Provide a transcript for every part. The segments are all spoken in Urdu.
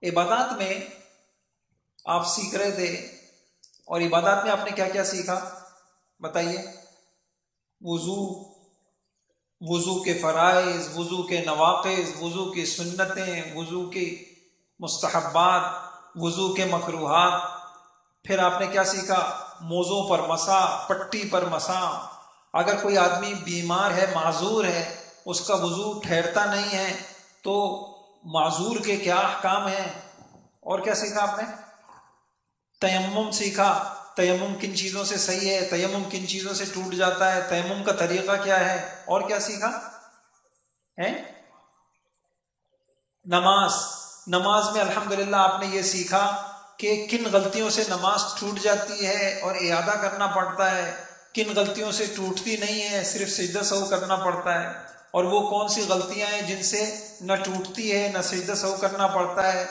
عبادات میں آپ سیکھ رہے تھے، اور عبادات میں آپ نے کیا کیا سیکھا بتائیے؟ وضو کے فرائض، وضو کے نواقض، وضو کی سنتیں، وضو کی مستحبات، وضو کے مکروہات. پھر آپ نے کیا سیکھا؟ موزوں پر مسح، پٹی پر مسح. اگر کوئی آدمی بیمار ہے، معذور ہے، اس کا وضو ٹھہرتا نہیں ہے، تو معذور کے کیا احکام ہیں؟ اور کیا سیکھا آپ نے؟ تیمم سیکھا. تیمم کن چیزوں سے صحیح ہے، تیمم کن چیزوں سے ٹوٹ جاتا ہے، تیمم کا طریقہ کیا ہے. اور کیا سیکھا ہے؟ نماز میں الحمدللہ آپ نے یہ سیکھا کہ کن غلطیوں سے نماز ٹوٹ جاتی ہے اور اعادہ کرنا پڑتا ہے، کن غلطیوں سے ٹوٹتی نہیں ہے، صرف سجدہ سہو کرنا پڑتا ہے، اور وہ کون سی غلطیاں ہیں جن سے نہ ٹوٹتی ہے نہ سجدہ سہو کرنا پڑتا ہے.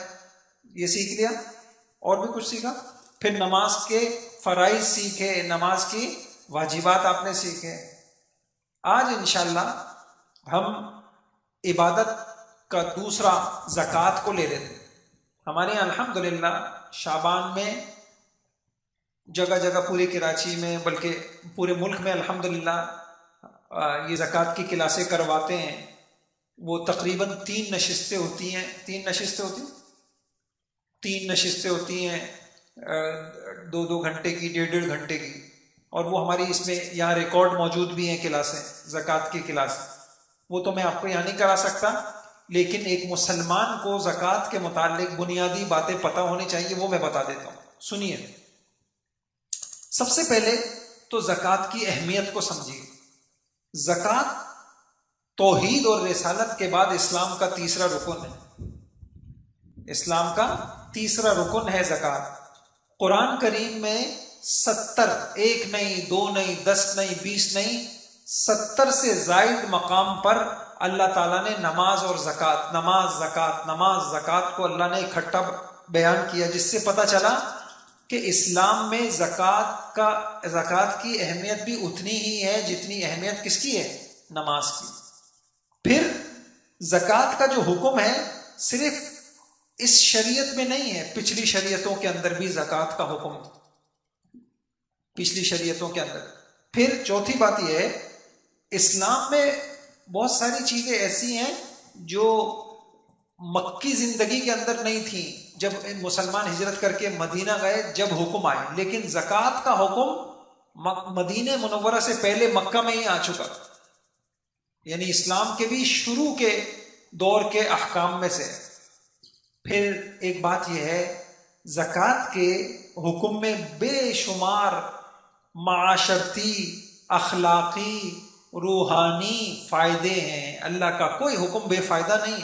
یہ سیکھ لیا. اور بھی کچھ سیکھا. پھر نماز کے فرائض سیکھے، نماز کی واجبات آپ نے سیکھے. آج انشاءاللہ ہم عبادت کا دوسرا زکوٰۃ کو لے لیتے. ہمارے یہاں الحمدللہ شعبان میں جگہ جگہ پورے کراچی میں بلکہ پورے ملک میں الحمدللہ یہ زکوٰۃ کی کلاسیں کرواتے ہیں. وہ تقریباً 3 نشستیں ہوتی ہیں. 3 نشستیں ہوتی ہیں 2 گھنٹے کی، 1.5 گھنٹے کی. اور وہ ہماری اس میں یہاں ریکارڈ موجود بھی ہیں کلاسیں، زکوٰۃ کی کلاس. وہ تو میں آپ کو یہاں نہیں کرا سکتا، لیکن ایک مسلمان کو زکوٰۃ کے متعلق بنیادی باتیں پتہ ہونی چاہیے، وہ میں بتا دیتا ہوں. سنیے. سب سے پہلے تو زکوٰۃ کی اہمیت کو سمجھیے. زکوٰۃ توحید اور رسالت کے بعد اسلام کا تیسرا رکن ہے. اسلام کا تیسرا رکن ہے زکوٰۃ. قرآن کریم میں 70، 1 نہیں، 2 نہیں، 10 نہیں، 20 نہیں، 70 سے زائد مقام پر اللہ تعالیٰ نے نماز اور زکوٰۃ، نماز زکوٰۃ کو اللہ نے اکٹھا بیان کیا، جس سے پتہ چلا کہ اسلام میں زکوٰۃ کی اہمیت بھی اتنی ہی ہے جتنی اہمیت کس کی ہے؟ نماز کی. پھر زکوٰۃ کا جو حکم ہے صرف اس شریعت میں نہیں ہے، پچھلی شریعتوں کے اندر بھی زکوٰۃ کا حکم تھا، پچھلی شریعتوں کے اندر. پھر چوتھی بات یہ ہے، اسلام میں بہت ساری چیزیں ایسی ہیں جو مکی زندگی کے اندر نہیں تھیں. جب مسلمان ہجرت کر کے مدینہ گئے جب حکم آئے، لیکن زکوٰۃ کا حکم مدینہ منورہ سے پہلے مکہ میں ہی آ چکا. یعنی اسلام کے بھی شروع کے دور کے احکام میں سے. پھر ایک بات یہ ہے، زکوٰۃ کے حکم میں بے شمار معاشرتی، اخلاقی، روحانی فائدے ہیں. اللہ کا کوئی حکم بے فائدہ نہیں.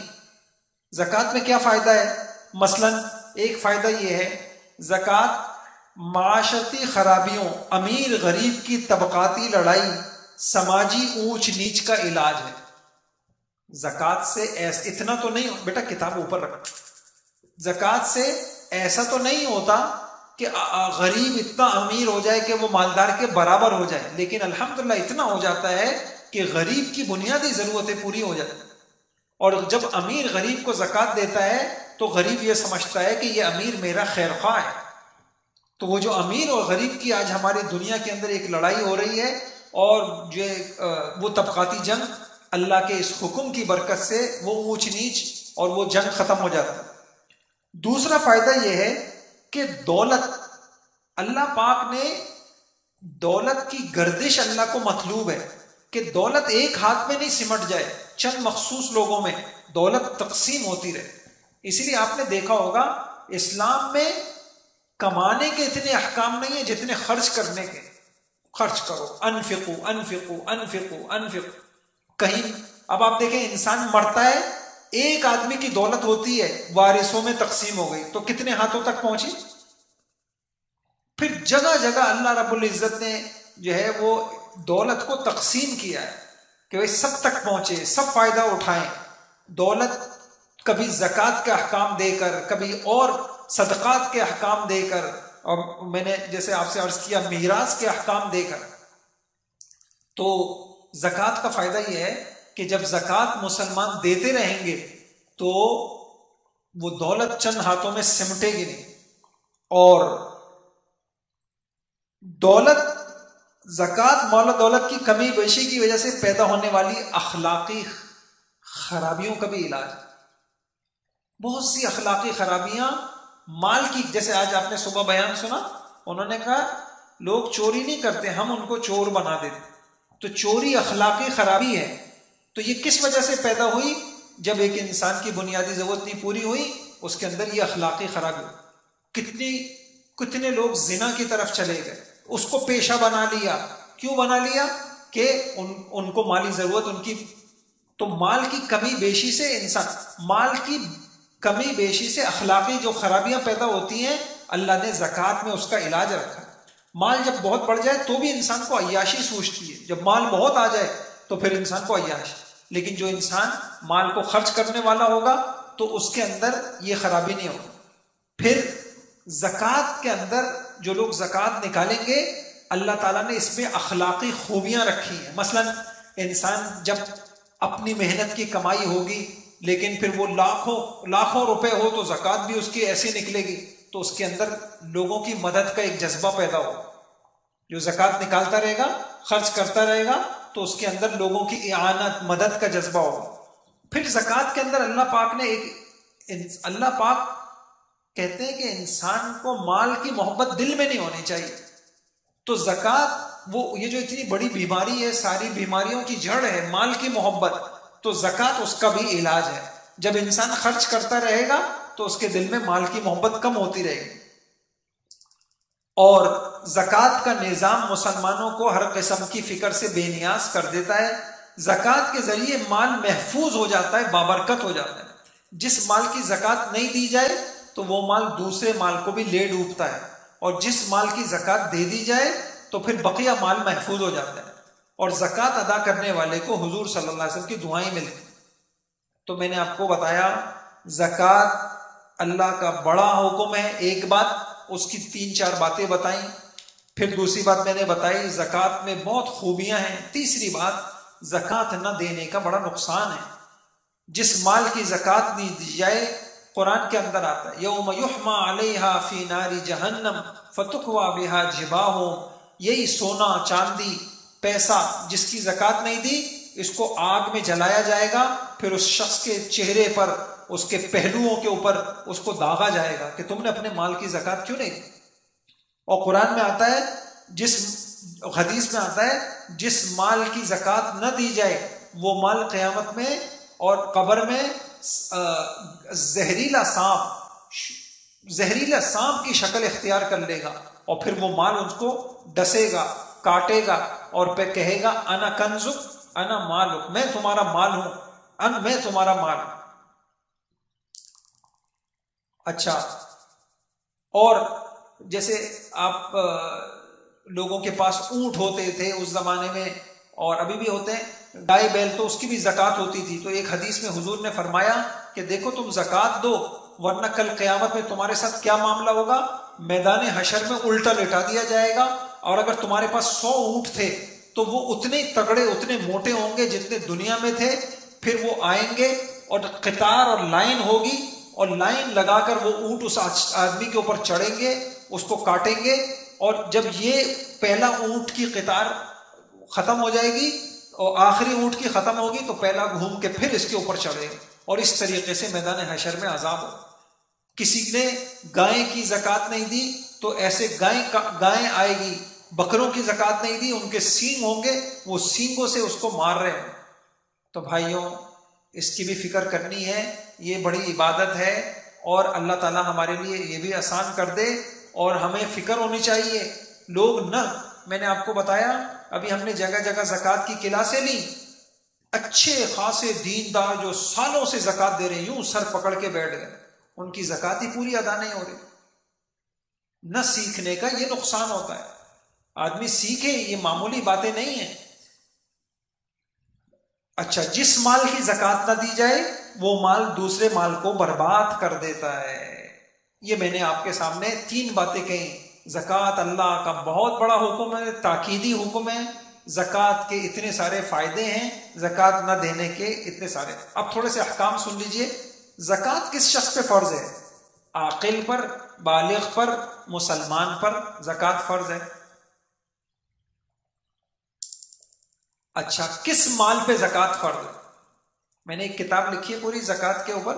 زکوٰۃ میں کیا فائدہ ہے؟ مثلا ایک فائدہ یہ ہے، زکوٰۃ معاشرتی خرابیوں، امیر غریب کی طبقاتی لڑائی، سماجی اونچ نیچ کا علاج ہے. زکوٰۃ سے اتنا تو نہیں، بیٹا کتاب اوپر رکھ. زکوٰۃ سے ایسا تو نہیں ہوتا کہ غریب اتنا امیر ہو جائے کہ وہ مالدار کے برابر ہو جائے، لیکن الحمدللہ اتنا ہو جاتا ہے کہ غریب کی بنیادی ضرورتیں پوری ہو جاتی ہیں. اور جب امیر غریب کو زکوٰۃ دیتا ہے تو غریب یہ سمجھتا ہے کہ یہ امیر میرا خیر خواہ ہے. تو وہ جو امیر اور غریب کی آج ہماری دنیا کے اندر ایک لڑائی ہو رہی ہے، اور جو وہ طبقاتی جنگ، اللہ کے اس حکم کی برکت سے وہ اونچ نیچ اور وہ جنگ ختم ہو جاتا ہے. دوسرا فائدہ یہ ہے کہ دولت، اللہ پاک نے دولت کی گردش اللہ کو مطلوب ہے کہ دولت ایک ہاتھ میں نہیں سمٹ جائے، چند مخصوص لوگوں میں دولت تقسیم ہوتی رہے. اسی لیے آپ نے دیکھا ہوگا اسلام میں کمانے کے اتنے احکام نہیں ہیں جتنے خرچ کرنے کے. خرچ کرو، انفقو انفقو انفقو انفقو. کہیں اب آپ دیکھیں انسان مرتا ہے، ایک آدمی کی دولت ہوتی ہے، وارثوں میں تقسیم ہو گئی تو کتنے ہاتھوں تک پہنچی؟ پھر جگہ جگہ اللہ رب العزت نے جو ہے وہ دولت کو تقسیم کیا ہے کہ وہ سب تک پہنچے، سب فائدہ اٹھائیں. دولت کبھی زکوٰۃ کے احکام دے کر، کبھی اور صدقات کے احکام دے کر، اور میں نے جیسے آپ سے عرض کیا میراث کے احکام دے کر. تو زکوٰۃ کا فائدہ یہ ہے کہ جب زکوٰۃ مسلمان دیتے رہیں گے تو وہ دولت چند ہاتھوں میں سمٹے گی نہیں. اور دولت، زکوٰۃ مال و دولت کی کمی بیشی کی وجہ سے پیدا ہونے والی اخلاقی خرابیوں کا بھی علاج. بہت سی اخلاقی خرابیاں مال کی، جیسے آج آپ نے صبح بیان سنا، انہوں نے کہا لوگ چوری نہیں کرتے، ہم ان کو چور بنا دیتے. تو چوری اخلاقی خرابی ہے. تو یہ کس وجہ سے پیدا ہوئی؟ جب ایک انسان کی بنیادی ضرورت نہیں پوری ہوئی، اس کے اندر یہ اخلاقی خرابی ہوئی. کتنے لوگ زنا کی طرف چلے گئے، اس کو پیشہ بنا لیا. کیوں بنا لیا؟ کہ ان کو مالی ضرورت ان کی. تو مال کی کمی بیشی سے مال کی کمی بیشی سے اخلاقی جو خرابیاں پیدا ہوتی ہیں، اللہ نے زکوٰۃ میں اس کا علاج رکھا. مال جب بہت بڑھ جائے تو بھی انسان کو عیاشی سوچتی ہے، جب مال بہت آ جائے تو پھر انسان کو عیاش. لیکن جو انسان مال کو خرچ کرنے والا ہوگا تو اس کے اندر یہ خرابی نہیں ہوگی. پھر زکوٰۃ کے اندر جو لوگ زکوٰۃ نکالیں گے، اللہ تعالیٰ نے اس میں اخلاقی خوبیاں رکھی ہیں. مثلا انسان جب اپنی محنت کی کمائی ہوگی لیکن پھر وہ لاکھوں روپے ہو تو زکوٰۃ بھی اس کی ایسی نکلے گی، تو اس کے اندر لوگوں کی مدد کا ایک جذبہ پیدا ہو. جو زکوٰۃ نکالتا رہے گا، خرچ کرتا رہے گا، تو اس کے اندر لوگوں کی اعانت، مدد کا جذبہ ہوگا. پھر زکوٰۃ کے اندر اللہ پاک کہتے ہیں کہ انسان کو مال کی محبت دل میں نہیں ہونی چاہیے. تو زکوٰۃ، یہ جو اتنی بڑی بیماری ہے، ساری بیماریوں کی جڑ ہے مال کی محبت، تو زکوٰۃ اس کا بھی علاج ہے. جب انسان خرچ کرتا رہے گا تو اس کے دل میں مال کی محبت کم ہوتی رہے گی. اور زکوٰۃ کا نظام مسلمانوں کو ہر قسم کی فکر سے بے نیاز کر دیتا ہے. زکوٰۃ کے ذریعے مال محفوظ ہو جاتا ہے، بابرکت ہو جاتا ہے. جس مال کی زکوٰۃ نہیں دی جائے تو وہ مال دوسرے مال کو بھی لے ڈوبتا ہے، اور جس مال کی زکوٰۃ دے دی جائے تو پھر بقیہ مال محفوظ ہو جاتا ہے. اور زکوٰۃ ادا کرنے والے کو حضور صلی اللہ علیہ وسلم کی دعائیں ملتی. تو میں نے آپ کو بتایا زکوٰۃ اللہ کا بڑا حکم ہے. ایک بات، اس کی 3-4 باتیں بتائیں. پھر دوسری بات میں نے بتائی زکوٰۃ میں بہت خوبیاں ہیں. تیسری بات، زکوٰۃ نہ دینے کا بڑا نقصان ہے. جس مال کی زکوٰۃ نہیں دی جائے، قرآن کے اندر آتا ہے یوم یحمى علیہا فی نار جہنم فتقوی بہا جباہہم. یہی سونا، چاندی، پیسہ جس کی زکوٰۃ نہیں دی، اس کو آگ میں جلایا جائے گا. پھر اس شخص کے چہرے پر، اس کے پہلوؤں کے اوپر اس کو داغا جائے گا کہ تم نے اپنے مال کی زکوٰۃ کیوں نہیں دی. اور قرآن میں آتا ہے، حدیث میں آتا ہے جس مال کی زکوٰۃ نہ دی جائے وہ مال قیامت میں اور قبر میں زہریلا سانپ کی شکل اختیار کر لے گا، اور پھر وہ مال اس کو ڈسے گا، کاٹے گا، اور پھر کہے گا انا کنزک انا مالک، میں تمہارا مال ہوں، میں تمہارا مال ہوں. اچھا، اور جیسے آپ لوگوں کے پاس اونٹ ہوتے تھے اس زمانے میں، اور ابھی بھی ہوتے ہیں، گائے بیل، تو اس کی بھی زکوٰۃ ہوتی تھی. تو ایک حدیث میں حضور نے فرمایا کہ دیکھو تم زکوٰۃ دو، ورنہ کل قیامت میں تمہارے ساتھ کیا معاملہ ہوگا، میدان حشر میں الٹا لٹا دیا جائے گا. اور اگر تمہارے پاس 100 اونٹ تھے تو وہ اتنے تگڑے، اتنے موٹے ہوں گے جتنے دنیا میں تھے. پھر وہ آئیں گے اور قطار اور لائن ہوگی، اور لائن لگا کر وہ اونٹ اس آدمی کے اوپر چڑھیں گے، اس کو کاٹیں گے. اور جب یہ پہلا اونٹ کی قطار ختم ہو جائے گی اور آخری اونٹ کی ختم ہوگی تو پہلا گھوم کے پھر اس کے اوپر چڑھے گا. اور اس طریقے سے میدان حشر میں عذاب ہو. کسی نے گائے کی زکوٰۃ نہیں دی تو ایسے گائے آئے گی. بکروں کی زکوٰۃ نہیں دی، ان کے سینگ ہوں گے، وہ سینگوں سے اس کو مار رہے ہیں. تو بھائیوں، اس کی بھی فکر کرنی ہے. یہ بڑی عبادت ہے، اور اللہ تعالیٰ ہمارے لیے یہ بھی آسان کر دے. اور ہمیں فکر ہونی چاہیے. لوگ نہ، میں نے آپ کو بتایا ابھی ہم نے جگہ جگہ زکوٰۃ کی کلاسیں لی. اچھے خاصے دیندار جو سالوں سے زکوٰۃ دے رہے ہیں، یوں سر پکڑ کے بیٹھ گئے، ان کی زکوٰۃ ہی پوری ادا نہیں ہو رہی. نہ سیکھنے کا یہ نقصان ہوتا ہے. آدمی سیکھے، یہ معمولی باتیں نہیں ہیں. اچھا، جس مال کی زکوٰۃ نہ دی جائے وہ مال دوسرے مال کو برباد کر دیتا ہے. یہ میں نے آپ کے سامنے 3 باتیں کہیں. زکوٰۃ اللہ کا بہت بڑا حکم ہے، تاکیدی حکم ہے. زکوٰۃ کے اتنے سارے فائدے ہیں، زکوٰۃ نہ دینے کے اتنے سارے. اب تھوڑے سے احکام سن لیجئے. زکوٰۃ کس شخص پہ فرض ہے؟ عاقل پر، بالغ پر، مسلمان پر زکوٰۃ فرض ہے. اچھا، کس مال پہ زکوٰۃ فرض ہے؟ میں نے ایک کتاب لکھی ہے پوری زکوٰۃ کے اوپر،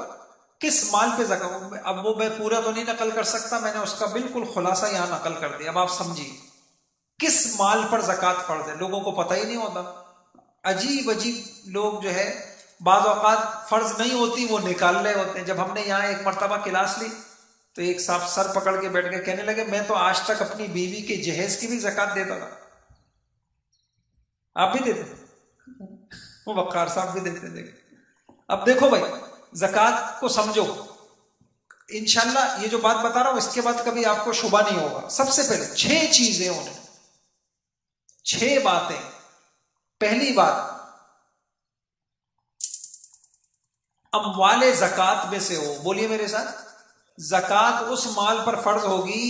کس مال پہ زکوٰۃ. اب وہ میں پورا تو نہیں نقل کر سکتا، میں نے اس کا بالکل خلاصہ یہاں نقل کر دیا. اب آپ سمجھیے کس مال پر زکوٰۃ فرض ہے. لوگوں کو پتہ ہی نہیں ہوتا. عجیب عجیب لوگ جو ہے بعض اوقات فرض نہیں ہوتی وہ نکال رہے ہوتے ہیں. جب ہم نے یہاں ایک مرتبہ کلاس لی تو ایک صاحب سر پکڑ کے بیٹھ کے کہنے لگے میں تو آج تک اپنی بیوی کے جہیز کی بھی زکوٰۃ دیتا تھا. آپ بھی دیتے؟ وہ وقار صاحب بھی دیتے تھے. اب دیکھو بھائی، زکوٰۃ کو سمجھو. انشاءاللہ یہ جو بات بتا رہا ہوں اس کے بعد کبھی آپ کو شبہ نہیں ہوگا. سب سے پہلے 6 چیزیں انہیں، 6 باتیں. پہلی بات، اموال زکوٰۃ میں سے ہو. بولیے میرے ساتھ، زکوٰۃ اس مال پر فرض ہوگی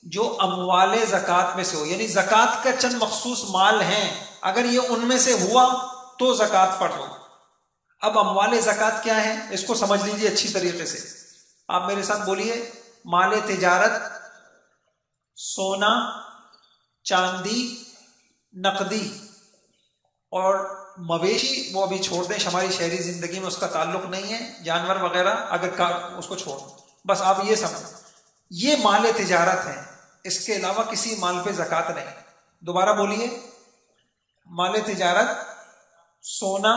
جو اموال زکوٰۃ میں سے ہو. یعنی زکوٰۃ کا چند مخصوص مال ہیں، اگر یہ ان میں سے ہوا تو زکوٰۃ فرض ہوگی. اب اموال زکوٰۃ کیا ہے اس کو سمجھ لیجیے اچھی طریقے سے. آپ میرے ساتھ بولیے، مال تجارت، سونا، چاندی، نقدی اور مویشی. وہ ابھی چھوڑ دیں، ہماری شہری زندگی میں اس کا تعلق نہیں ہے. جانور وغیرہ اگر اس کو چھوڑ دیں، بس آپ یہ سمجھ، یہ مال تجارت ہے. اس کے علاوہ کسی مال پہ زکوٰۃ نہیں. دوبارہ بولیے، مال تجارت، سونا،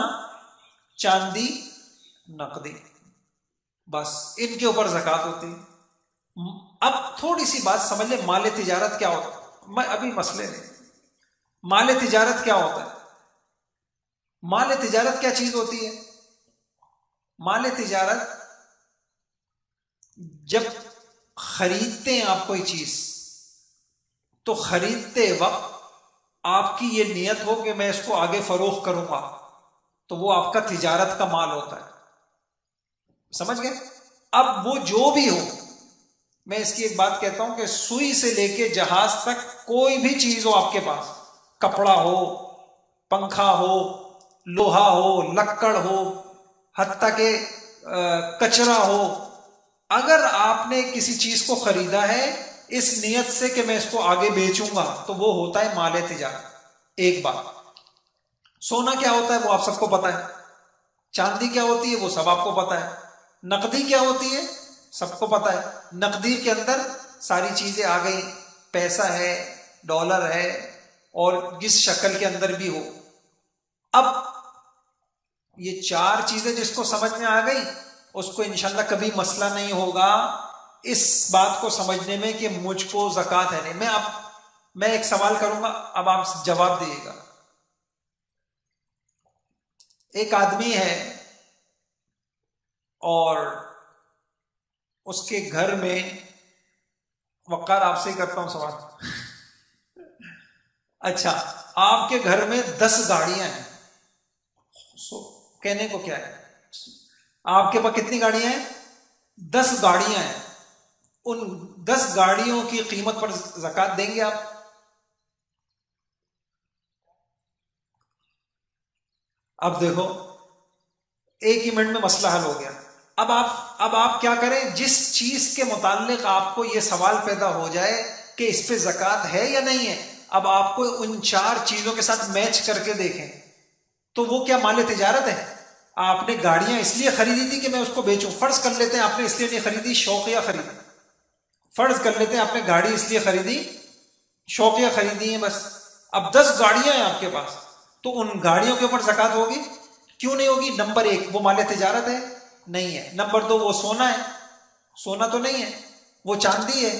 چاندی، نقدی، بس ان کے اوپر زکوٰۃ ہوتی ہے. اب تھوڑی سی بات سمجھ لیں، مال تجارت کیا ہوتا ہے. میں ابھی مسئلے نہیں، مال تجارت کیا ہوتا ہے. مال تجارت کیا چیز ہوتی ہے؟ مال تجارت جب خریدتے ہیں آپ کوئی چیز تو خریدتے وقت آپ کی یہ نیت ہو کہ میں اس کو آگے فروخت کروں گا، تو وہ آپ کا تجارت کا مال ہوتا ہے. سمجھ گئے؟ اب وہ جو بھی ہو، میں اس کی ایک بات کہتا ہوں کہ سوئی سے لے کے جہاز تک کوئی بھی چیز ہو آپ کے پاس، کپڑا ہو، پنکھا ہو، لوہا ہو، لکڑ ہو، حتیٰ کہ کچرا ہو، اگر آپ نے کسی چیز کو خریدا ہے اس نیت سے کہ میں اس کو آگے بیچوں گا تو وہ ہوتا ہے مال تجارت. ایک بات. سونا کیا ہوتا ہے وہ آپ سب کو پتا ہے، چاندی کیا ہوتی ہے وہ سب آپ کو پتا ہے، نقدی کیا ہوتی ہے سب کو پتا ہے. نقدی کے اندر ساری چیزیں آ گئی، پیسہ ہے، ڈالر ہے، اور جس شکل کے اندر بھی ہو. اب یہ 4 چیزیں جس کو سمجھ میں آ گئی اس کو انشاءاللہ کبھی مسئلہ نہیں ہوگا اس بات کو سمجھنے میں کہ مجھ کو زکوٰۃ ہے نہیں. میں ایک سوال کروں گا، اب آپ جواب دیجیے گا. ایک آدمی ہے اور اس کے گھر میں، وقار آپ سے ہی کرتا ہوں سوال. اچھا، آپ کے گھر میں 10 گاڑیاں ہیں. کہنے کو کیا ہے، آپ کے پاس کتنی گاڑیاں ہیں؟ 10 گاڑیاں ہیں. ان 10 گاڑیوں کی قیمت پر زکوٰۃ دیں گے آپ؟ اب دیکھو، ایک ہی منٹ میں مسئلہ حل ہو گیا. اب آپ کیا کریں، جس چیز کے متعلق آپ کو یہ سوال پیدا ہو جائے کہ اس پہ زکوٰۃ ہے یا نہیں ہے، اب آپ کو ان 4 چیزوں کے ساتھ میچ کر کے دیکھیں تو وہ کیا مال تجارت ہے. آپ نے گاڑیاں اس لیے خریدی تھی کہ میں اس کو بیچوں. فرض کر لیتے ہیں آپ نے اس لیے نہیں خریدی، شوقیہ خریدی. فرض کر لیتے ہیں آپ نے گاڑی اس لیے خریدی، شوقیہ خریدی ہے بس. اب 10 گاڑیاں ہیں آپ کے پاس، تو ان گاڑیوں کے اوپر زکوٰۃ ہوگی؟ کیوں نہیں ہوگی؟ نمبر 1 وہ مال تجارت ہے، نہیں ہے. نمبر 2 وہ سونا ہے، سونا تو نہیں ہے. وہ چاندی ہے،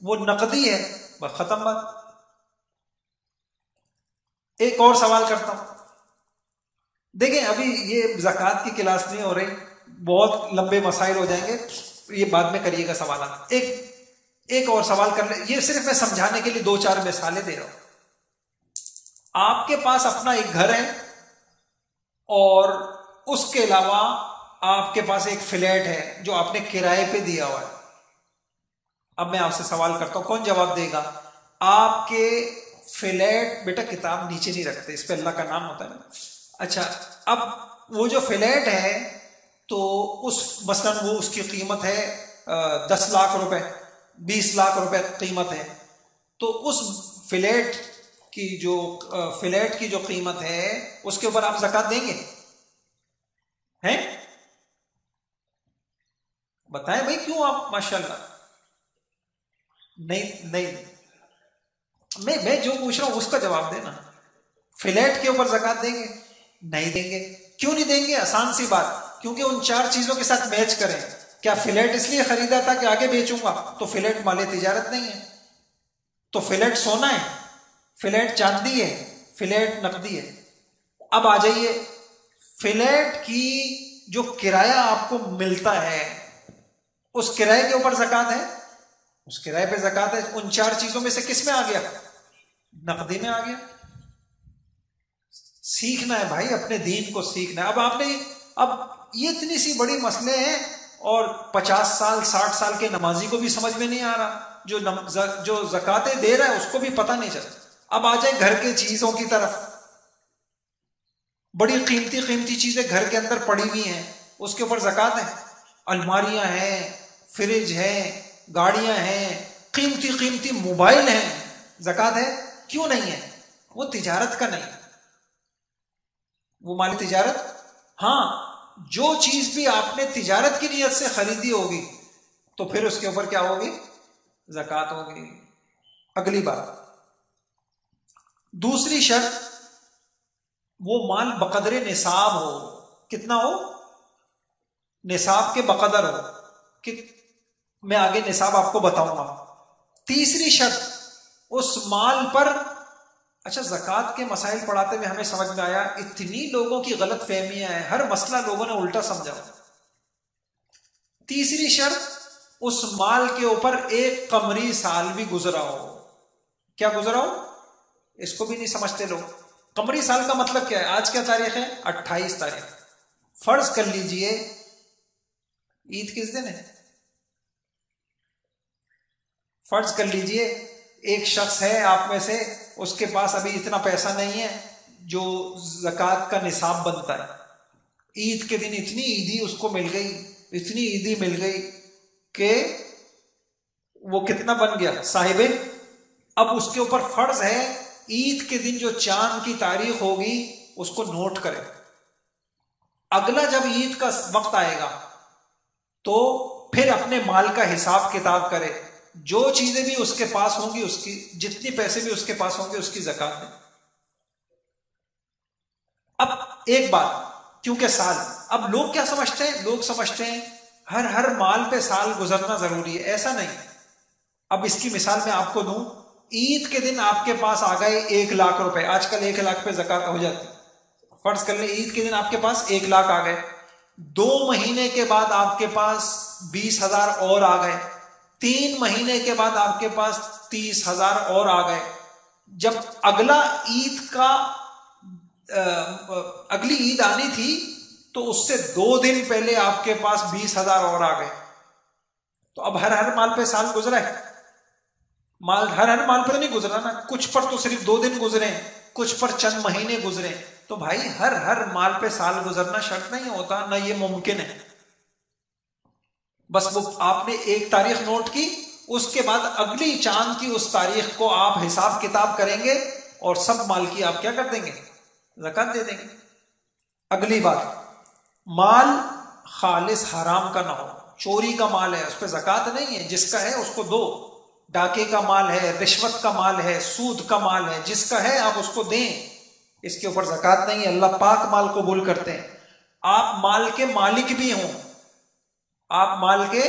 وہ نقدی ہے، بس ختم بات. ایک اور سوال کرتا ہوں، دیکھیں ابھی یہ زکوٰۃ کی کلاس نہیں ہو رہی، بہت لمبے مسائل ہو جائیں گے، یہ بعد میں کریے گا سوالات. ایک اور سوال کر لیں، یہ صرف میں سمجھانے کے لیے 2-4 مثالیں دے رہا ہوں. آپ کے پاس اپنا ایک گھر ہے اور اس کے علاوہ آپ کے پاس ایک فلیٹ ہے جو آپ نے کرائے پہ دیا ہوا ہے. اب میں آپ سے سوال کرتا ہوں، کون جواب دے گا؟ آپ کے فلیٹ، بیٹا کتاب نیچے نہیں رکھتے، اس پہ اللہ کا نام ہوتا ہے. اچھا، اب وہ جو فلیٹ ہے تو مثلاً وہ اس کی قیمت ہے 10 لاکھ روپے، 20 لاکھ روپے قیمت ہے، تو اس فلیٹ کی جو قیمت ہے اس کے اوپر آپ زکات دیں گے؟ ہیں بتائیں بھائی، کیوں آپ ماشاءاللہ نہیں میں جو پوچھ رہا ہوں اس کا جواب دینا. فلیٹ کے اوپر زکات دیں گے؟ نہیں دیں گے. کیوں نہیں دیں گے؟ آسان سی بات، کیونکہ ان 4 چیزوں کے ساتھ میچ کریں. کیا فلیٹ اس لیے خریدا تھا کہ آگے بیچوں گا؟ تو فلیٹ مال تجارت نہیں ہے. تو فلیٹ سونا ہے، فلیٹ چاندی ہے، فلیٹ نقدی ہے. اب آ جائیے، فلیٹ کی جو کرایہ آپ کو ملتا ہے اس کرائے کے اوپر زکات ہے؟ اس کرائے پہ زکات ہے. ان 4 چیزوں میں سے کس میں آ گیا؟ نقدی میں آ گیا. سیکھنا ہے بھائی، اپنے دین کو سیکھنا ہے. اب یہ اتنی سی بڑی مسئلے ہیں اور 50 سال 60 سال کے نمازی کو بھی سمجھ میں نہیں آ رہا، جو زکاتیں دے رہا ہے اس کو بھی پتہ نہیں چلتا. اب آ جائے گھر کے چیزوں کی طرف. بڑی قیمتی قیمتی چیزیں گھر کے اندر پڑی ہوئی ہیں، اس کے اوپر زکات ہے. الماریاں ہیں، فریج ہیں، گاڑیاں ہیں، قیمتی قیمتی موبائل ہیں، زکات ہے؟ کیوں نہیں ہے؟ وہ تجارت کا نہیں، وہ مال تجارت. ہاں، جو چیز بھی آپ نے تجارت کی نیت سے خریدی ہوگی تو پھر اس کے اوپر کیا ہوگی؟ زکات ہوگی. اگلی بات، دوسری شرط، وہ مال بقدر نصاب ہو. کتنا ہو؟ نصاب کے بقدر ہو. کہ میں آگے نصاب آپ کو بتاؤں گا. تیسری شرط، اس مال پر، اچھا زکوٰۃ کے مسائل پڑھاتے ہوئے ہمیں سمجھ میں آیا اتنی لوگوں کی غلط فہمیاں ہیں، ہر مسئلہ لوگوں نے الٹا سمجھا. تیسری شرط، اس مال کے اوپر 1 قمری سال بھی گزرا ہو. کیا گزرا ہو؟ اس کو بھی نہیں سمجھتے لوگ. قمری سال کا مطلب کیا ہے؟ آج کیا تاریخ ہے؟ 28 تاریخ. فرض کر لیجئے عید کس دن ہے؟ فرض کر لیجئے ایک شخص ہے آپ میں سے، اس کے پاس ابھی اتنا پیسہ نہیں ہے جو زکوٰۃ کا نصاب بنتا ہے. عید کے دن اتنی عیدی اس کو مل گئی، اتنی عیدی مل گئی کہ وہ کتنا بن گیا؟ صاحب. اب اس کے اوپر فرض ہے عید کے دن جو چاند کی تاریخ ہوگی اس کو نوٹ کرے. اگلا جب عید کا وقت آئے گا تو پھر اپنے مال کا حساب کتاب کرے. جو چیزیں بھی اس کے پاس ہوں گی، اس کی جتنی پیسے بھی اس کے پاس ہوں گے اس کی زکات دیں. اب ایک بات، کیونکہ سال، اب لوگ کیا سمجھتے ہیں؟ لوگ سمجھتے ہیں ہر مال پہ سال گزرنا ضروری ہے. ایسا نہیں. اب اس کی مثال میں آپ کو دوں. عید کے دن آپ کے پاس آ گئے 1 لاکھ روپے. آج کل 1 لاکھ پہ زکات ہو جاتی. فرض کر لیں عید کے دن آپ کے پاس 1 لاکھ آ گئے. 2 مہینے کے بعد آپ کے پاس 20,000 اور آ گئے. 3 مہینے کے بعد آپ کے پاس 30,000 اور آ گئے. جب اگلا عید کا اگلی عید آنی تھی تو اس سے 2 دن پہلے آپ کے پاس 20,000 اور آ گئے. تو اب ہر مال پہ سال گزرا ہے؟ ہر مال پر نہیں گزرا نا. کچھ پر تو صرف 2 دن گزرے، کچھ پر چند مہینے گزرے. تو بھائی ہر مال پہ سال گزرنا شرط نہیں ہوتا، نہ یہ ممکن ہے. بس وہ آپ نے ایک تاریخ نوٹ کی، اس کے بعد اگلی چاند کی اس تاریخ کو آپ حساب کتاب کریں گے اور سب مال کی آپ کیا کر دیں گے؟ زکات دے دیں گے. اگلی بات، مال خالص حرام کا نہ ہو. چوری کا مال ہے اس پہ زکات نہیں ہے، جس کا ہے اس کو دو. ڈاکے کا مال ہے، رشوت کا مال ہے، سود کا مال ہے، جس کا ہے آپ اس کو دیں. اس کے اوپر زکات نہیں ہے. اللہ پاک مال قبول کرتے ہیں. آپ مال کے مالک بھی ہوں، آپ مال کے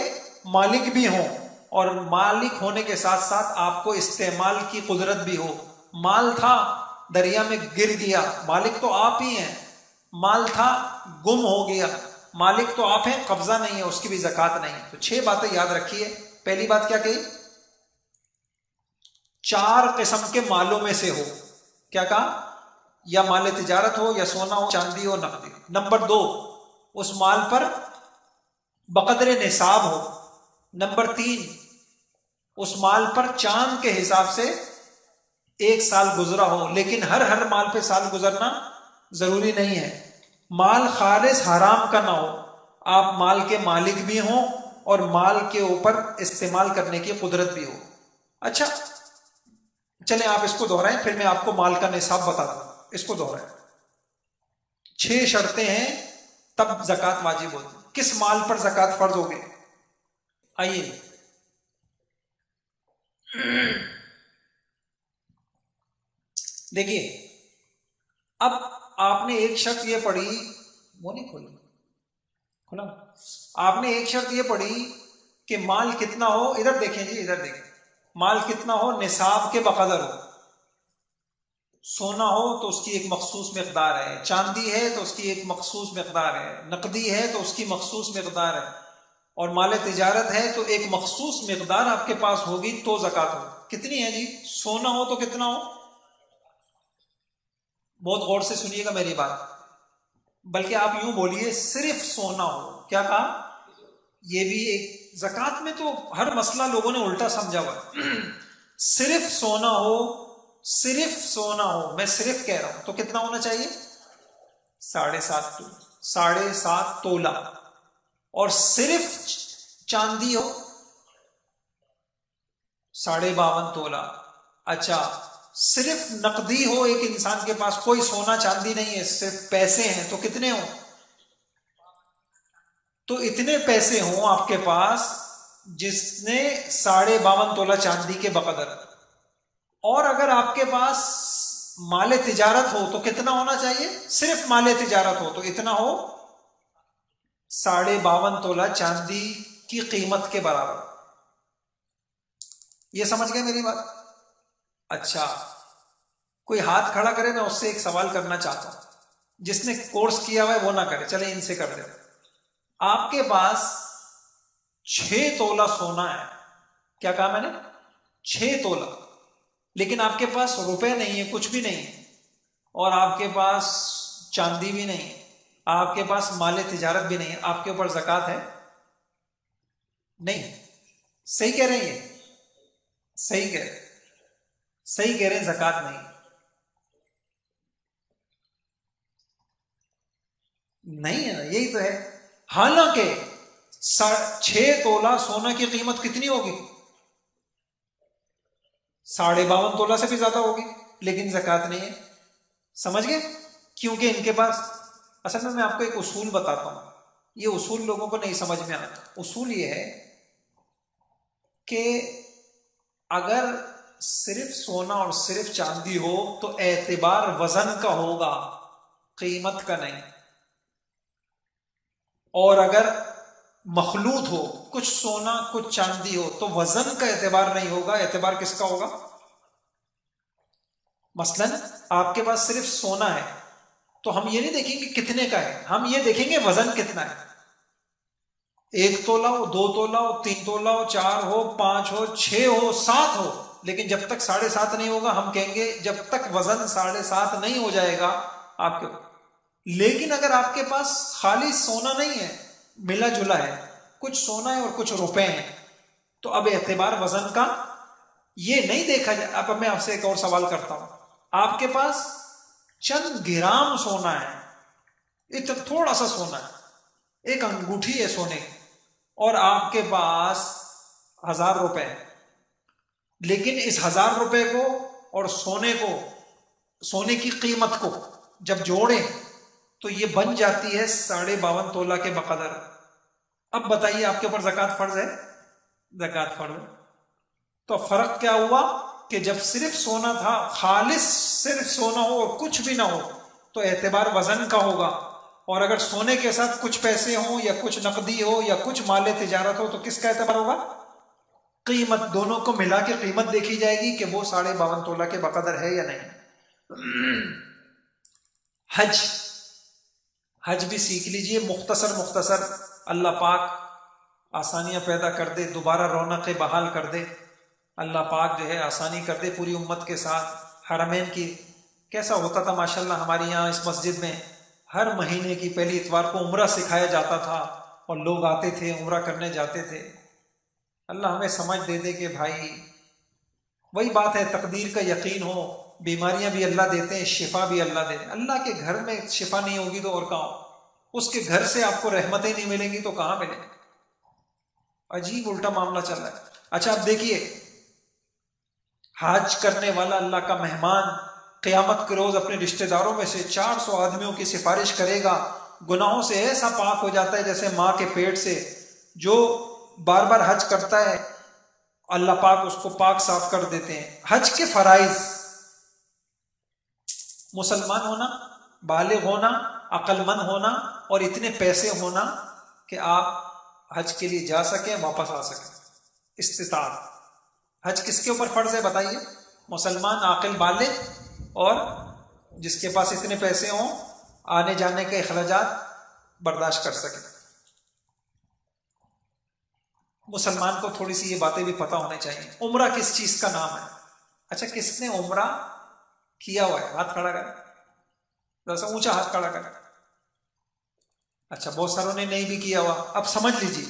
مالک بھی ہوں، اور مالک ہونے کے ساتھ ساتھ آپ کو استعمال کی قدرت بھی ہو. مال تھا دریا میں گر گیا، مالک تو آپ ہی ہیں. مال تھا گم ہو گیا، مالک تو آپ ہیں، قبضہ نہیں ہے، اس کی بھی زکات نہیں. تو 6 باتیں یاد رکھیے. پہلی بات کیا کہی؟ 4 قسم کے مالوں میں سے ہو. کیا کہا؟ یا مال تجارت ہو، یا سونا ہو، چاندی ہو، نقدی. نمبر 2، اس مال پر بقدر نصاب ہو. نمبر 3، اس مال پر چاند کے حساب سے 1 سال گزرا ہو. لیکن ہر مال پہ سال گزرنا ضروری نہیں ہے. مال خالص حرام کا نہ ہو. آپ مال کے مالک بھی ہوں اور مال کے اوپر استعمال کرنے کی قدرت بھی ہو. اچھا چلیں آپ اس کو دہرائیں، پھر میں آپ کو مال کا نصاب بتاتا ہوں. اس کو دہرائیں. 6 شرطیں ہیں تب زکوٰۃ واجب ہوتی. کس مال پر زکوٰۃ فرض ہوگی؟ آئیے دیکھیے، اب آپ نے ایک شرط یہ پڑھی، وہ نہیں کھلا، آپ نے ایک شرط یہ پڑھی کہ مال کتنا ہو، ادھر دیکھیں جی ادھر دیکھیں، مال کتنا ہو نصاب کے بقدر ہو. سونا ہو تو اس کی ایک مخصوص مقدار ہے، چاندی ہے تو اس کی ایک مخصوص مقدار ہے، نقدی ہے تو اس کی مخصوص مقدار ہے، اور مال تجارت ہے تو ایک مخصوص مقدار آپ کے پاس ہوگی تو زکوٰۃ ہو. کتنی ہے جی؟ سونا ہو تو کتنا ہو؟ بہت غور سے سنیے گا میری بات، بلکہ آپ یوں بولیے صرف سونا ہو. کیا کہا؟ یہ بھی ایک زکوٰۃ میں تو ہر مسئلہ لوگوں نے الٹا سمجھا ہوا ہے. صرف سونا ہو، صرف سونا ہو، میں صرف کہہ رہا ہوں، تو کتنا ہونا چاہیے؟ 7.5 تولہ. اور صرف چاندی ہو 52.5 تولہ. اچھا صرف نقدی ہو، ایک انسان کے پاس کوئی سونا چاندی نہیں ہے، صرف پیسے ہیں، تو کتنے ہوں؟ تو اتنے پیسے ہوں آپ کے پاس جس نے 52.5 تولہ چاندی کے بقدر. اور اگر آپ کے پاس مال تجارت ہو تو کتنا ہونا چاہیے؟ صرف مال تجارت ہو تو اتنا ہو 52.5 تولہ چاندی کی قیمت کے برابر. یہ سمجھ گئے میری بات؟ اچھا کوئی ہاتھ کھڑا کرے، میں اس سے ایک سوال کرنا چاہتا ہوں، جس نے کورس کیا ہوا ہے وہ نہ کرے، چلیں ان سے کر دیں. آپ کے پاس 6 تولہ سونا ہے، کیا کہا میں نے؟ 6 تولہ، لیکن آپ کے پاس روپے نہیں ہے، کچھ بھی نہیں ہے، اور آپ کے پاس چاندی بھی نہیں ہے، آپ کے پاس مال تجارت بھی نہیں ہے، آپ کے اوپر زکوٰۃ ہے؟ نہیں. صحیح کہہ رہے ہیں؟ صحیح کہہ رہے ہیں، زکوٰۃ نہیں. نہیں ہے نا، یہی تو ہے. حالانکہ 6 تولہ سونا کی قیمت کتنی ہوگی؟ 52.5 تولہ سے بھی زیادہ ہوگی، لیکن زکوٰۃ نہیں ہے. سمجھ گئے؟ کیونکہ ان کے پاس، اصل میں آپ کو ایک اصول بتاتا ہوں، یہ اصول لوگوں کو نہیں سمجھ میں آتا. اصول یہ ہے کہ اگر صرف سونا اور صرف چاندی ہو تو اعتبار وزن کا ہوگا، قیمت کا نہیں. اور اگر مخلوط ہو، کچھ سونا کچھ چاندی ہو، تو وزن کا اعتبار نہیں ہوگا، اعتبار کس کا ہوگا؟ مثلا آپ کے پاس صرف سونا ہے تو ہم یہ نہیں دیکھیں گے کتنے کا ہے، ہم یہ دیکھیں گے وزن کتنا ہے. 1 تولہ ہو، 2 تولہ ہو، 3 تولہ ہو، 4 ہو، 5 ہو، 6 ہو، 7 ہو، لیکن جب تک 7.5 نہیں ہوگا ہم کہیں گے جب تک وزن 7.5 نہیں ہو جائے گا آپ کے. لیکن اگر آپ کے پاس خالی سونا نہیں ہے، ملا جلا ہے، کچھ سونا ہے اور کچھ روپے ہیں، تو اب اعتبار وزن کا یہ نہیں دیکھا جائے. اب میں آپ سے ایک اور سوال کرتا ہوں، آپ کے پاس چند گرام سونا ہے، اتنا تھوڑا سا سونا ہے، ایک انگوٹھی ہے سونے کی، اور آپ کے پاس 1000 روپے ہیں، لیکن اس 1000 روپے کو اور سونے کی قیمت کو جب جوڑیں تو یہ بن جاتی ہے 52.5 تولہ کے بقدر. اب بتائیے آپ کے اوپر زکوٰۃ فرض ہے؟ زکوٰۃ فرض ہے. تو فرق کیا ہوا کہ جب صرف سونا تھا، خالص صرف سونا ہو اور کچھ بھی نہ ہو تو اعتبار وزن کا ہوگا، اور اگر سونے کے ساتھ کچھ پیسے ہوں یا کچھ نقدی ہو یا کچھ مال تجارت ہو تو کس کا اعتبار ہوگا؟ قیمت. دونوں کو ملا کے قیمت دیکھی جائے گی کہ وہ 52.5 تولہ کے بقدر ہے یا نہیں. حج بھی سیکھ لیجئے، مختصر اللہ پاک آسانیاں پیدا کر دے، دوبارہ رونقیں بحال کر دے، اللہ پاک جو ہے آسانی کر دے پوری امت کے ساتھ. حرمین کی کیسا ہوتا تھا ماشاءاللہ، ہمارے یہاں اس مسجد میں ہر مہینے کی پہلی اتوار کو عمرہ سکھایا جاتا تھا اور لوگ آتے تھے، عمرہ کرنے جاتے تھے. اللہ ہمیں سمجھ دے دے کہ بھائی وہی بات ہے، تقدیر کا یقین ہو، بیماریاں بھی اللہ دیتے ہیں، شفا بھی اللہ دیتے ہیں. اللہ کے گھر میں شفا نہیں ہوگی تو اور کہاں ہو؟ اس کے گھر سے آپ کو رحمتیں نہیں ملیں گی تو کہاں ملیں گی؟ عجیب الٹا معاملہ چل رہا ہے. اچھا اب دیکھیے، حج کرنے والا اللہ کا مہمان قیامت کے روز اپنے رشتہ داروں میں سے 400 آدمیوں کی سفارش کرے گا، گناہوں سے ایسا پاک ہو جاتا ہے جیسے ماں کے پیٹ سے. جو بار بار حج کرتا ہے اللہ پاک اس کو پاک صاف کر دیتے ہیں. حج کے فرائض: مسلمان ہونا، بالغ ہونا، عقل مند ہونا، اور اتنے پیسے ہونا کہ آپ حج کے لیے جا سکیں، واپس آ سکیں. استطاعت. حج کس کے اوپر فرض ہے بتائیے؟ مسلمان، عاقل، بالغ، اور جس کے پاس اتنے پیسے ہوں آنے جانے کے اخراجات برداشت کر سکے. مسلمان کو تھوڑی سی یہ باتیں بھی پتہ ہونے چاہیے. عمرہ کس چیز کا نام ہے؟ اچھا کس نے عمرہ کیا ہوا ہے؟ ہاتھ کھڑا کریں، ذرا سا اونچا ہاتھ کھڑا کریں. اچھا بہت ساروں نے نہیں بھی کیا ہوا. اب سمجھ لیجیے،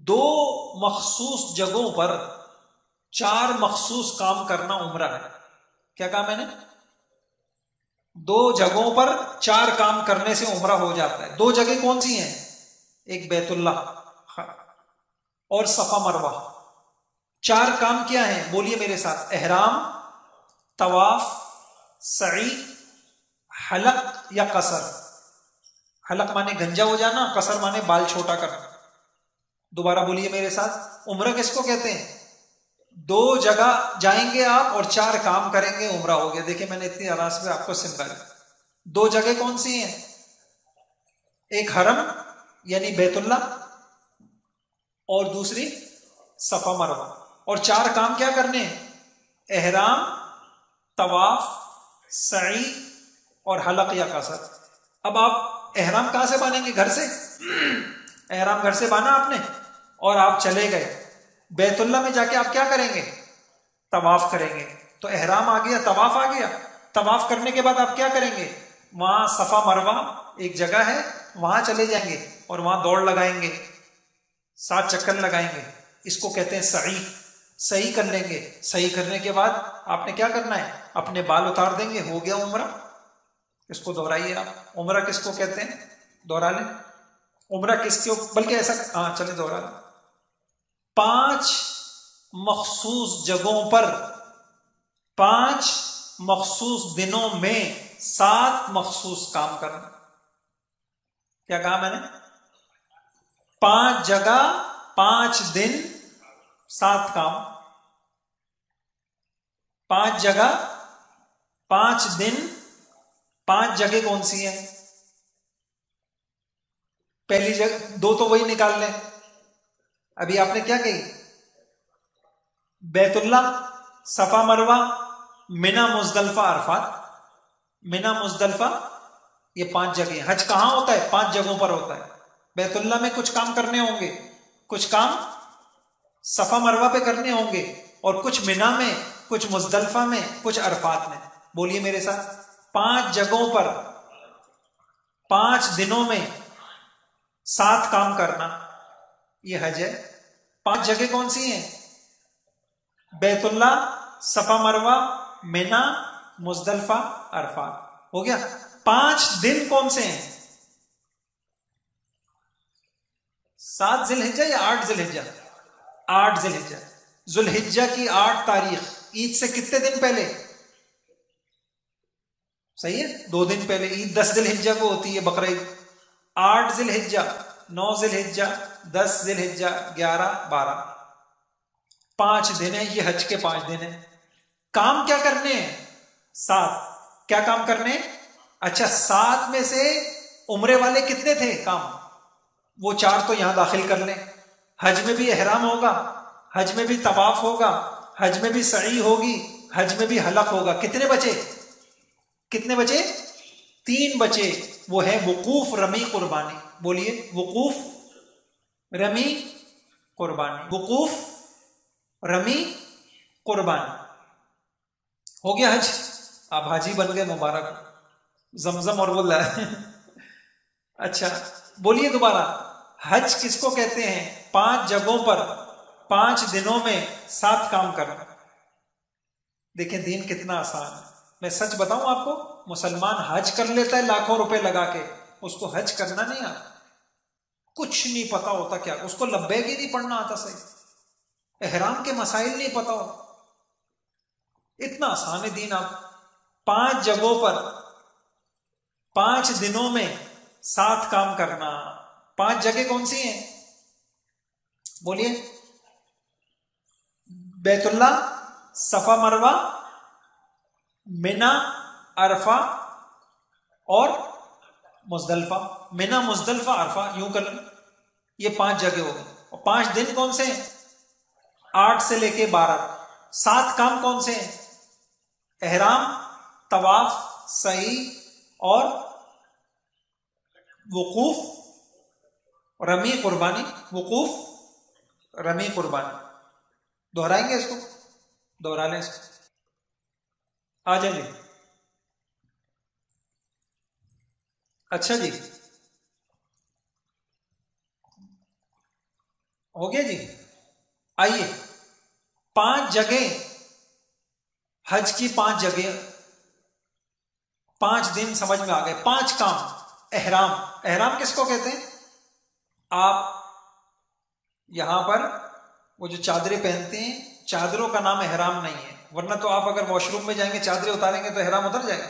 دو مخصوص جگہوں پر 4 مخصوص کام کرنا عمرہ ہے. کیا کام ہے نا؟ 2 جگہوں پر 4 کام کرنے سے عمرہ ہو جاتا ہے. 2 جگہ کون سی ہیں؟ ایک بیت اللہ اور صفا مروہ. 4 کام کیا ہیں؟ بولیے میرے ساتھ: احرام، طواف، سعی، حلق یا قصر. حلق مانے گنجا ہو جانا، قصر مانے بال چھوٹا کرنا. دوبارہ بولیے میرے ساتھ، عمرہ کس کو کہتے ہیں؟ 2 جگہ جائیں گے آپ اور 4 کام کریں گے، عمرہ ہو گیا. دیکھیں میں نے اتنی آرام سے آپ کو سمجھا. 2 جگہ کون سی ہیں؟ ایک حرم یعنی بیت اللہ، اور دوسری صفا مروہ. اور 4 کام کیا کرنے ہیں؟ احرام، طواف، سعی اور حلق یا قصر. اب آپ احرام کہاں سے باندھیں گے؟ گھر سے. احرام گھر سے باندھا آپ نے اور آپ چلے گئے بیت اللہ میں. جا کے آپ کیا کریں گے؟ طواف کریں گے. تو احرام آ گیا، طواف آ گیا. طواف کرنے کے بعد آپ کیا کریں گے؟ وہاں صفا مروہ ایک جگہ ہے، وہاں چلے جائیں گے اور وہاں دوڑ لگائیں گے، 7 چکر لگائیں گے. اس کو کہتے ہیں سعی. صحیح کر لیں گے. صحیح کرنے کے بعد آپ نے کیا کرنا ہے؟ اپنے بال اتار دیں گے. ہو گیا عمرہ. اس کو دہرائیے آپ. عمرہ کس کو کہتے ہیں؟ دوہرا لیں. عمرہ کس کے، بلکہ ایسا، ہاں چلے دوہرا لیں. 5 مخصوص جگہوں پر 5 مخصوص دنوں میں 7 مخصوص کام کرنا. کیا کام ہے نا؟ 5 جگہ 5 دن 7 کام. 5 جگہ 5 دن 5 جگہ کون سی ہیں؟ پہلی جگہ 2 تو وہی نکال لیں. ابھی آپ نے کیا کہی؟ بیت اللہ، صفا مروہ، منا، مزدلفہ، عرفات. منا، مزدلفہ، یہ 5 جگہیں. حج کہاں ہوتا ہے؟ 5 جگہوں پر ہوتا ہے. بیت اللہ میں کچھ کام کرنے ہوں گے، کچھ کام صفا مروہ پہ کرنے ہوں گے، اور کچھ منا میں، کچھ مزدلفہ میں، کچھ عرفات میں. بولیے میرے ساتھ: 5 جگہوں پر 5 دنوں میں 7 کام کرنا، یہ حج ہے. 5 جگہ کون سی ہیں؟ بیت اللہ، صفا مروہ، منا، مزدلفہ، عرفات. ہو گیا. 5 دن کون سے ہیں؟ 7 ذی الحجہ یا 8 ذی الحجہ؟ 8 ذی الحجہ. ذو الحجہ کی 8 تاریخ عید سے کتنے دن پہلے؟ صحیح ہے، 2 دن پہلے. عید 10 ذی الحجہ کو ہوتی ہے، بقرعید. 8 ذی الحجہ، 9 ذی الحجہ، 10 ذی الحجہ، 11، 12، 5 دن ہیں. یہ حج کے 5 دن ہیں. کام کیا کرنے ہیں؟ 7. کیا کام کرنے ہیں؟ اچھا 7 میں سے عمرے والے کتنے تھے کام؟ وہ 4 تو یہاں داخل کر لیں. حج میں بھی احرام ہوگا، حج میں بھی طواف ہوگا، حج میں بھی سعی ہوگی، حج میں بھی حلق ہوگا. کتنے بچے؟ کتنے بچے؟ 3 بچے. وہ ہے وقوف، رمی، قربانی. بولیے: وقوف، رمی، قربانی. وقوف، رمی، قربانی. ہو گیا حج. آپ حاجی بن گئے، مبارک. زمزم اور بول رہا ہے. اچھا بولیے دوبارہ، حج کس کو کہتے ہیں؟ 5 جگہوں پر 5 دنوں میں 7 کام کرنا. دیکھیں دین کتنا آسان ہے. میں سچ بتاؤں آپ کو، مسلمان حج کر لیتا ہے لاکھوں روپے لگا کے، اس کو حج کرنا نہیں آتا، کچھ نہیں پتا ہوتا، کیا اس کو لبیک ہی نہیں پڑھنا آتا صحیح، احرام کے مسائل نہیں پتا ہوتا. اتنا آسان ہے دین. آپ 5 جگہوں پر 5 دنوں میں 7 کام کرنا. 5 جگہ کون سی ہیں بولیے؟ بیت اللہ، صفا مروہ، منا، عرفہ اور مزدلفہ. منا، مزدلفہ، عرفہ، یوں کر لیں، یہ 5 جگہ ہو گئے. اور 5 دن کون سے ہیں؟ 8 سے لے کے 12. 7 کام کون سے ہیں؟ احرام، طواف، سعی اور وقوف، رمی، قربانی. وقوف، رمی، قربانی. دہرائیں گے اس کو؟ دوہرا لیں اس کو. آ جائیں جی. اچھا جی، ہو گیا جی. آئیے 5 جگہ حج کی، 5 جگہ، 5 دن سمجھ میں آ گئے. 5 کام. احرام. احرام کس کو کہتے ہیں؟ آپ یہاں پر وہ جو چادریں پہنتے ہیں، چادروں کا نام احرام نہیں ہے، ورنہ تو آپ اگر واش روم میں جائیں گے چادریں اتاریں گے تو احرام اتر جائے گا.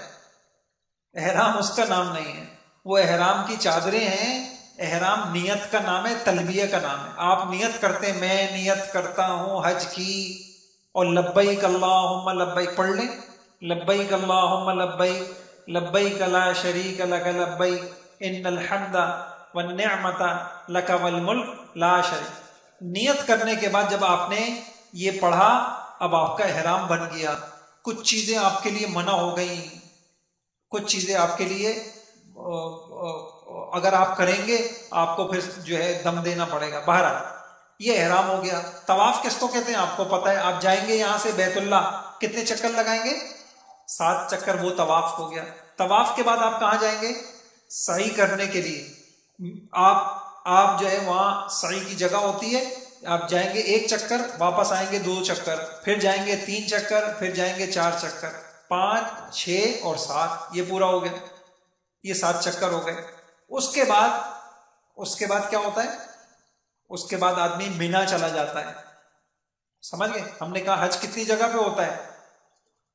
احرام اس کا نام نہیں ہے، وہ احرام کی چادریں ہیں. احرام نیت کا نام ہے، تلبیہ کا نام ہے. آپ نیت کرتے ہیں، میں نیت کرتا ہوں حج کی، اور لبیک اللہم لبیک پڑھ لیں. لبیک اللہم لبیک، لبیک لا شریک لک لبیک، ان الحمد والنعمت لک والملک لا شریک. نیت کرنے کے بعد جب آپ نے یہ پڑھا، اب آپ کا احرام بن گیا. کچھ چیزیں آپ کے لیے منع ہو گئیں، کچھ چیزیں آپ کے لیے اگر آپ کریں گے آپ کو پھر جو ہے دم دینا پڑے گا. بہرحال یہ احرام ہو گیا. طواف کس کو کہتے ہیں آپ کو پتہ ہے؟ آپ جائیں گے یہاں سے بیت اللہ، کتنے چکر لگائیں گے؟ 7 چکر. وہ طواف ہو گیا. طواف کے بعد آپ کہاں جائیں گے؟ سعی کرنے کے لیے. آپ جو ہے وہاں سعی کی جگہ ہوتی ہے، آپ جائیں گے 1 چکر، واپس آئیں گے 2 چکر، پھر جائیں گے 3 چکر، پھر جائیں گے 4 چکر. 5، 6 اور 7، یہ پورا ہو گیا. یہ 7 چکر ہو گئے. اس کے بعد کیا ہوتا ہے؟ اس کے بعد آدمی مینا چلا جاتا ہے. سمجھ گئے؟ ہم نے کہا حج کتنی جگہ پہ ہوتا ہے؟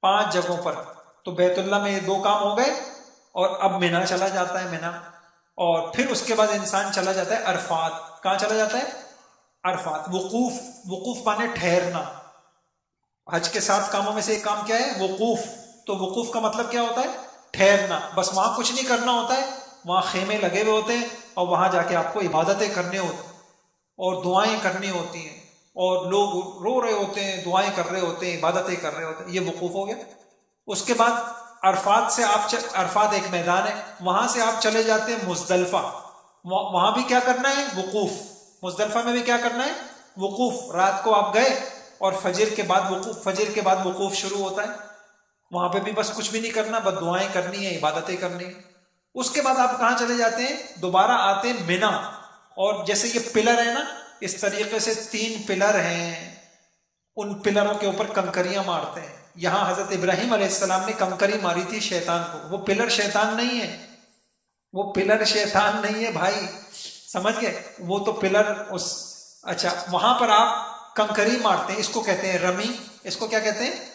5 جگہوں پر. تو بیت اللہ میں یہ 2 کام ہو گئے، اور اب مینا چلا جاتا ہے. مینا. اور پھر اس کے بعد انسان چلا جاتا ہے عرفات. کہاں چلا جاتا ہے؟ عرفات. وقوف. وقوف مانے ٹھہرنا. حج کے 7 کاموں میں سے ایک کام کیا ہے؟ وقوف. تو وقوف کا مطلب کیا ہوتا ہے؟ ٹھہرنا. بس وہاں کچھ نہیں کرنا ہوتا ہے، وہاں خیمے لگے ہوئے ہوتے ہیں، اور وہاں جا کے آپ کو عبادتیں کرنے ہوتی ہیں اور دعائیں کرنی ہوتی ہیں، اور لوگ رو رہے ہوتے ہیں، دعائیں کر رہے ہوتے ہیں، عبادتیں کر رہے ہوتے ہیں. یہ وقوف ہو گیا. اس کے بعد عرفات سے عرفات ایک میدان ہے، وہاں سے آپ چلے جاتے ہیں مزدلفہ. وہاں بھی کیا کرنا ہے؟ وقوف. مزدلفہ میں بھی کیا کرنا ہے؟ وقوف. رات کو آپ گئے اور فجر کے بعد وقوف شروع ہوتا ہے. وہاں پہ بھی بس کچھ بھی نہیں کرنا، بس دعائیں کرنی ہیں، عبادتیں کرنی ہیں. اس کے بعد آپ کہاں چلے جاتے ہیں؟ دوبارہ آتے ہیں مینا. اور جیسے یہ پلر ہے نا، اس طریقے سے 3 پلر ہیں، ان پلروں کے اوپر کنکریاں مارتے ہیں. یہاں حضرت ابراہیم علیہ السلام نے کنکری ماری تھی شیطان کو. وہ پلر شیطان نہیں ہے، وہ پلر شیطان نہیں ہے بھائی، سمجھ گئے؟ وہ تو پلر اچھا، وہاں پر آپ کنکری مارتے ہیں، اس کو کہتے ہیں رمی. اس کو کیا کہتے ہیں؟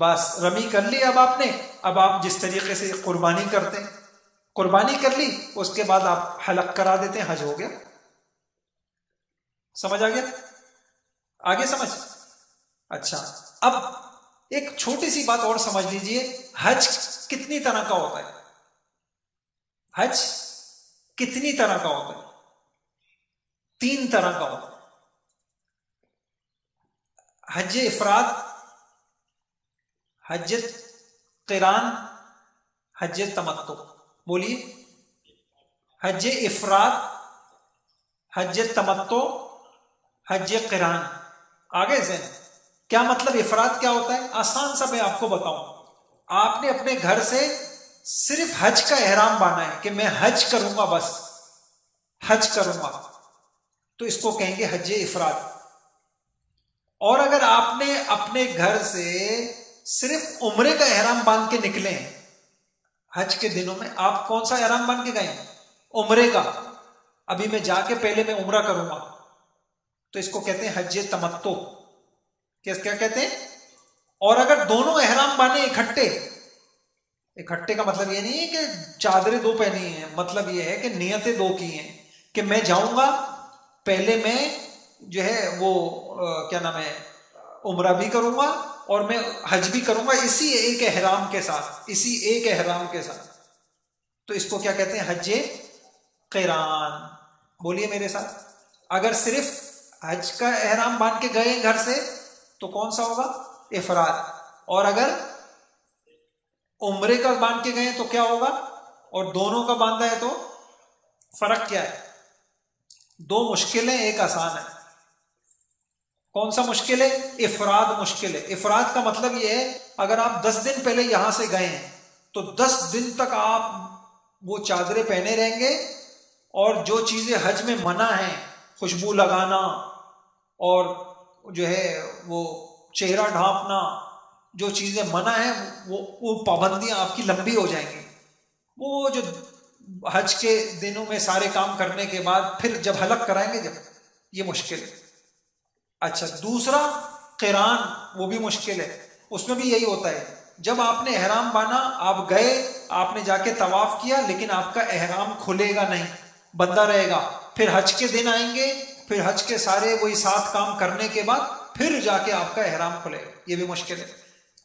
بس رمی کر لی. اب آپ جس طریقے سے قربانی کرتے ہیں، قربانی کر لی، اس کے بعد آپ حلق کرا دیتے ہیں، حج ہو گیا. سمجھ آ گیا؟ آگے سمجھ. اچھا، اب ایک چھوٹی سی بات اور سمجھ لیجئے. حج کتنی طرح کا ہوتا ہے؟ حج کتنی طرح کا ہوتا ہے؟ 3 طرح کا ہوتا ہے. حج افراد، حج قران، حج تمتع. بولیے. حج افراد، حج تمتع، حج قران. آگے سے کیا مطلب؟ افراد کیا ہوتا ہے؟ آسان سا میں آپ کو بتاؤں. آپ نے اپنے گھر سے صرف حج کا احرام باندھا ہے کہ میں حج کروں گا، بس حج کروں گا، تو اس کو کہیں گے حج افراد. اور اگر آپ نے اپنے گھر سے صرف عمرے کا احرام باندھ کے نکلے حج کے دنوں میں، آپ کون سا احرام باندھ کے گئے؟ عمرے کا. ابھی میں جا کے پہلے میں عمرہ کروں گا، تو اس کو کہتے ہیں حج تمتع. کیا کہتے ہیں؟ اور اگر دونوں احرام باندھے اکٹھے کا مطلب یہ نہیں ہے کہ چادریں دو پہنی ہیں، مطلب یہ ہے کہ نیتیں دو کی ہیں کہ میں جاؤں گا پہلے میں جو ہے وہ کیا نام ہے عمرہ بھی کروں گا اور میں حج بھی کروں گا اسی ایک احرام کے ساتھ. تو اس کو کیا کہتے ہیں؟ حج قران. بولیے میرے ساتھ. اگر صرف حج کا احرام باندھ کے گئے گھر سے تو کون سا ہوگا؟ افراد. اور اگر عمرے کا باندھ کے گئے تو کیا ہوگا؟ اور دونوں کا باندھا ہے تو فرق کیا ہے؟ دو مشکل ہیں، ایک آسان ہے. کون سا مشکل ہے؟ افراد مشکل ہے. افراد کا مطلب یہ ہے اگر آپ 10 دن پہلے یہاں سے گئے ہیں تو 10 دن تک آپ وہ چادریں پہنے رہیں گے، اور جو چیزیں حج میں منع ہیں، خوشبو لگانا اور جو ہے وہ چہرہ ڈھانپنا، جو چیزیں منع ہیں وہ پابندیاں آپ کی لمبی ہو جائیں گی. وہ جو حج کے دنوں میں سارے کام کرنے کے بعد پھر جب حلق کرائیں گے، جب یہ مشکل ہے. اچھا، دوسرا قران، وہ بھی مشکل ہے. اس میں بھی یہی ہوتا ہے، جب آپ نے احرام باندھا، آپ گئے، آپ نے جا کے طواف کیا، لیکن آپ کا احرام کھلے گا نہیں، بندہ رہے گا. پھر حج کے دن آئیں گے، پھر حج کے سارے وہی 7 کام کرنے کے بعد پھر جا کے آپ کا احرام کھلے گا. یہ بھی مشکل ہے.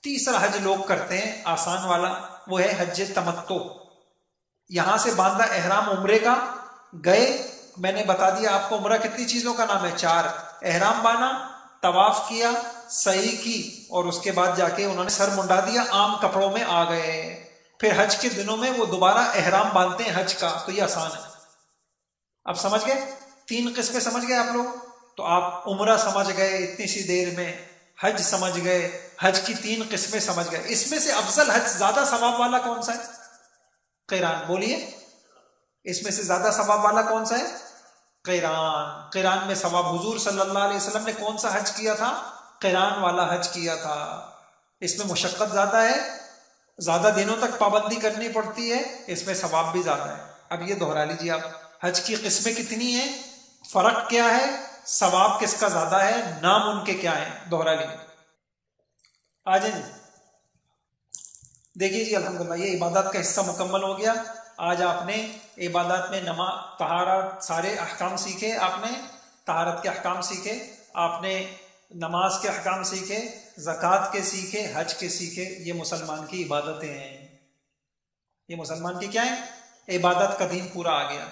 تیسرا حج لوگ کرتے ہیں آسان والا، وہ ہے حج تمتع. یہاں سے باندھا احرام عمرے کا، گئے، میں نے بتا دیا آپ کو عمرہ کتنی چیزوں کا نام ہے؟ 4. احرام باندھا، طواف کیا، سعی کی، اور اس کے بعد جا کے انہوں نے سر منڈا دیا، عام کپڑوں میں آ گئے. پھر حج کے دنوں میں وہ دوبارہ احرام باندھتے ہیں حج کا. تو یہ آسان ہے. اب سمجھ گئے؟ 3 قسمیں سمجھ گئے آپ لوگ. تو آپ عمرہ سمجھ گئے اتنی سی دیر میں، حج سمجھ گئے، حج کی 3 قسمیں سمجھ گئے. اس میں سے افضل حج زیادہ ثواب والا کون سا ہے؟ قران. بولیے، اس میں سے زیادہ ثواب والا کون سا ہے؟ قران. قران میں ثواب. حضور صلی اللہ علیہ وسلم نے کون سا حج کیا تھا؟ قران والا حج کیا تھا. اس میں مشقت زیادہ ہے، زیادہ دنوں تک پابندی کرنی پڑتی ہے، اس میں ثواب بھی زیادہ ہے. اب یہ دہرا لیجیے آپ، حج کی قسمیں کتنی ہیں، فرق کیا ہے، ثواب کس کا زیادہ ہے، نام ان کے کیا ہیں، دہرا لیجیے. آ جائیں. دیکھیے جی، الحمدللہ یہ عبادات کا حصہ مکمل ہو گیا. آج آپ نے عبادات میں نماز، طہارت، سارے احکام سیکھے. آپ نے طہارت کے احکام سیکھے، آپ نے نماز کے احکام سیکھے، زکوٰۃ کے سیکھے، حج کے سیکھے. یہ مسلمان کی عبادتیں ہیں. یہ مسلمان کی کیا ہیں؟ عبادت کا دین پورا آ گیا.